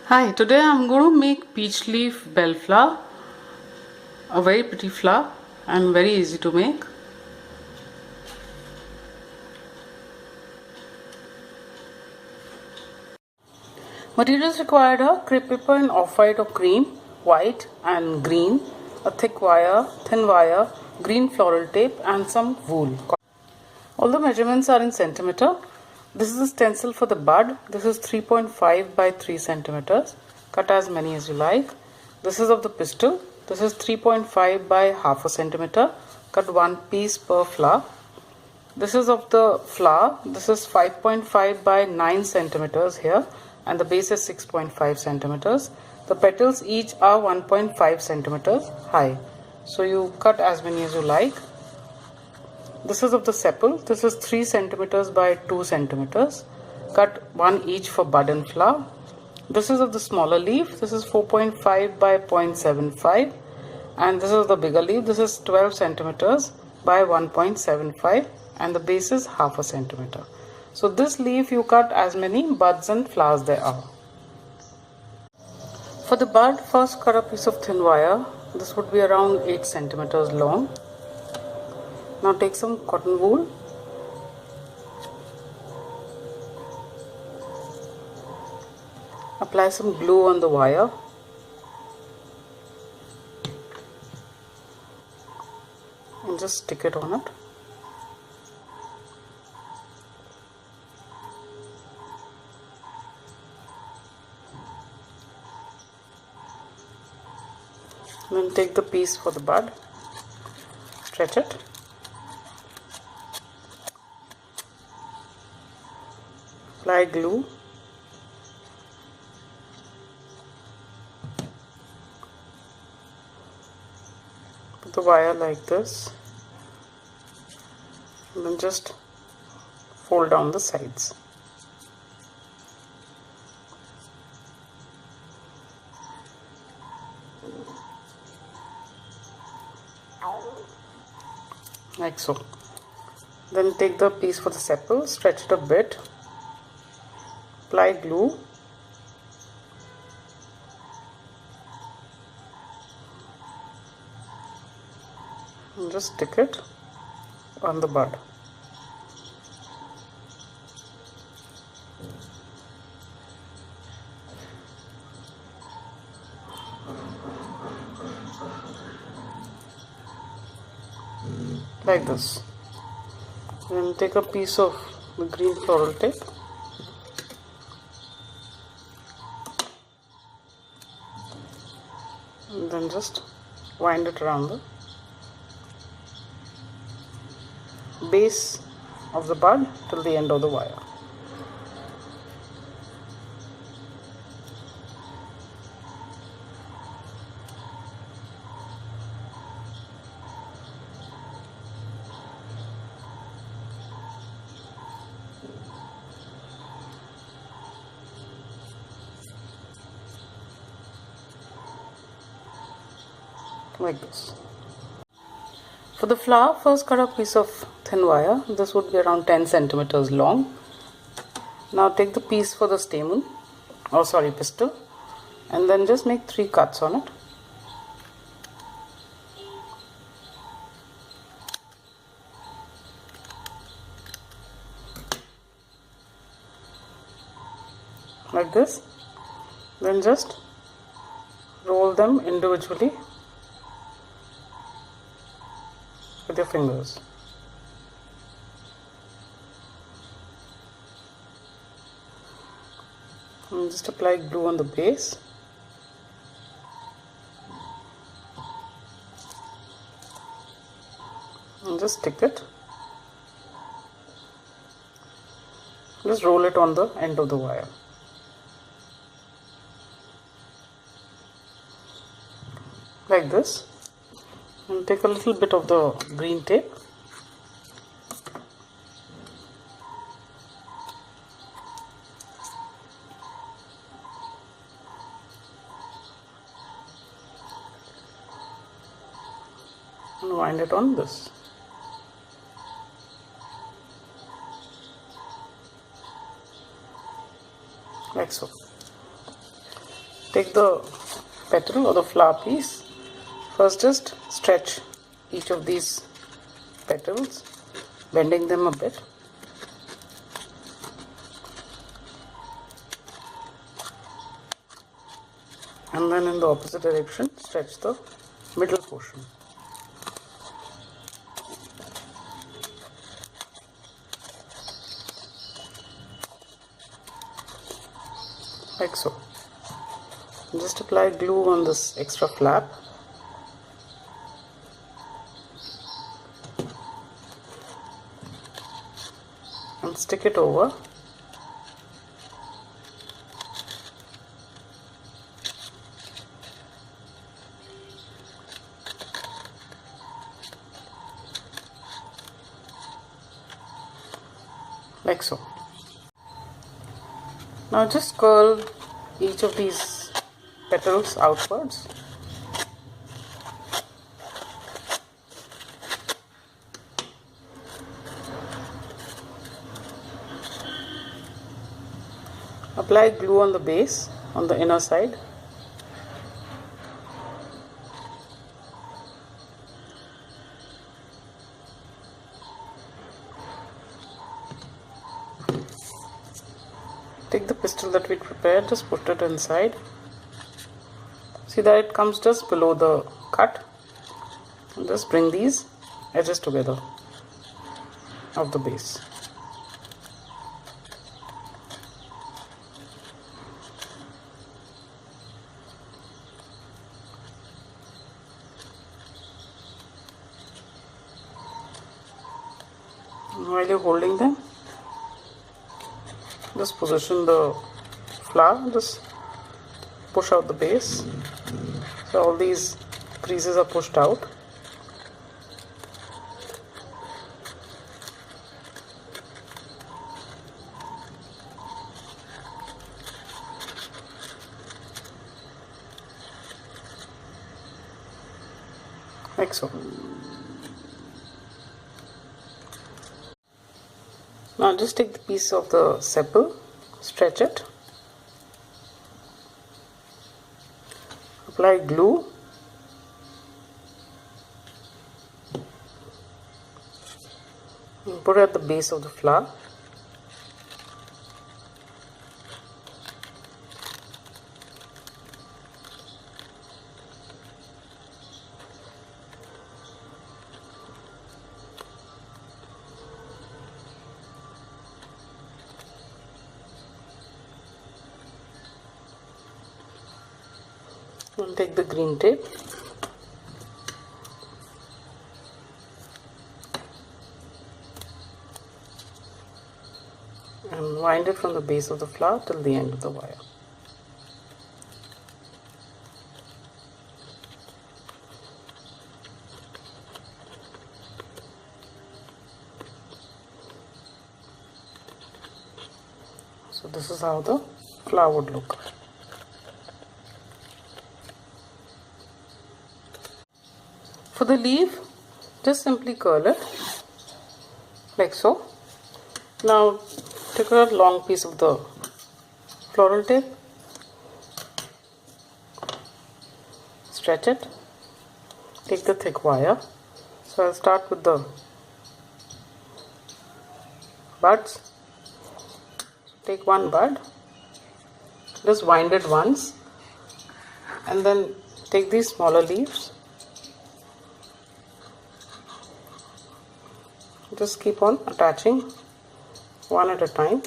Hi, today I'm going to make peach leaf bellflower, a very pretty flower and very easy to make. Materials required are crepe paper in off-white or cream, white and green, a thick wire, thin wire, green floral tape and some wool. All the measurements are in centimeter. This is the stencil for the bud. This is 3.5 by 3 centimeters. Cut as many as you like. This is of the pistil. This is 3.5 by half a centimeter. Cut one piece per flower. This is of the flower. This is 5.5 by 9 centimeters here, and the base is 6.5 centimeters. The petals each are 1.5 centimeters high. So you cut as many as you like. This is of the sepal. This is 3 centimeters by 2 centimeters. Cut one each for bud and flower. This is of the smaller leaf. This is 4.5 by 0.75, and this is the bigger leaf. This is 12 centimeters by 1.75, and the base is half a centimeter. So this leaf you cut as many buds and flowers there are. For the bud, first cut a piece of thin wire. This would be around 8 centimeters long. Now take some cotton wool. Apply some glue on the wire. And just stick it on it. Then take the piece for the bud. Stretch it. Apply glue. Put the wire like this, and then just fold down the sides. Like so. Then take the piece for the sepal, stretch it a bit, apply glue, and just stick it on the bud. Like this. Then take a piece of the green floral tape, and then just wind it around the base of the bud till the end of the wire. Like this. For the flower, first cut a piece of thin wire. This would be around 10 centimeters long. Now take the piece for the stamen, pistil, and then just make 3 cuts on it. Like this. Then just roll them individually with your fingers. And just apply glue on the base. And just stick it. Just roll it on the end of the wire. Like this. And take a little bit of the green tape. And wind it on this. Like so. Take the petal or the flower piece. First just stretch each of these petals, bending them a bit. And then in the opposite direction, stretch the middle portion. Like so. Just apply glue on this extra flap. And stick it over. Like so. Now just curl each of these petals outwards. Apply glue on the base, on the inner side. Take the pistil that we prepared, just put it inside. See that it comes just below the cut. And just bring these edges together of the base. And while you're holding them, just position the flower, just push out the base, so all these creases are pushed out. Like so. Now just take the piece of the sepal, stretch it, apply glue, and put it at the base of the flower. And take the green tape, and wind it from the base of the flower till the end of the wire. So this is how the flower would look. For the leaf, just simply curl it like so. Now take a long piece of the floral tape, stretch it, take the thick wire. So I'll start with the buds. Take one bud, just wind it once, and then take these smaller leaves. Just keep on attaching one at a time.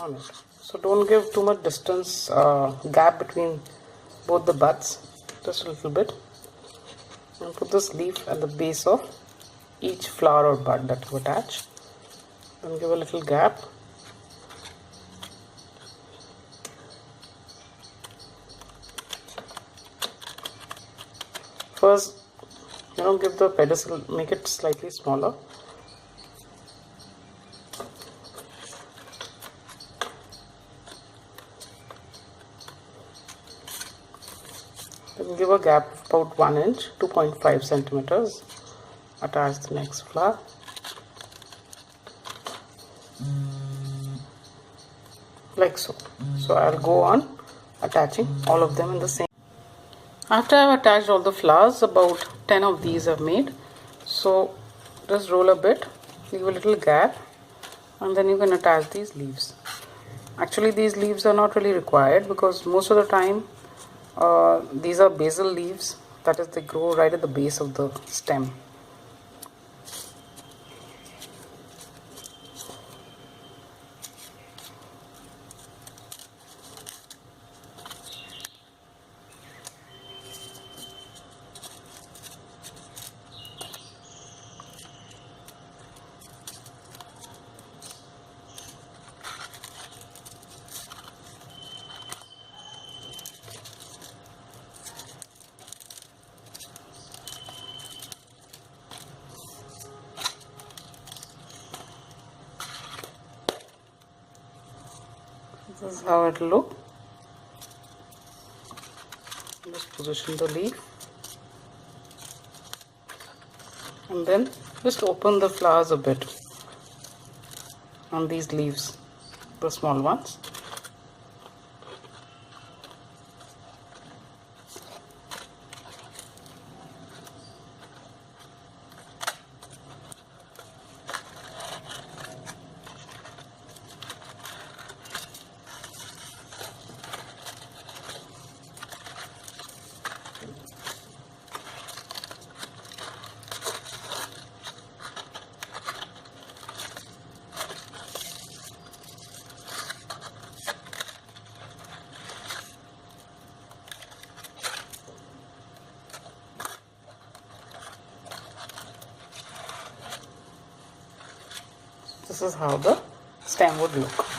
On it. So don't give too much distance, gap between both the buds, just a little bit. And put this leaf at the base of each flower or bud that you attach. Then give a little gap. First, give the pedicel, make it slightly smaller. Then give a gap of about 1 inch, 2.5 centimeters. Attach the next flower. like so. So I'll go on attaching all of them in the same. After I've attached all the flowers, about 10 of these I've made. So just roll a bit, leave a little gap, and then you can attach these leaves. Actually these leaves are not really required because most of the time these are basal leaves, that is, they grow right at the base of the stem. This is how it will look. Just position the leaf and then just open the flowers a bit on these leaves, the small ones. This is how the stem would look.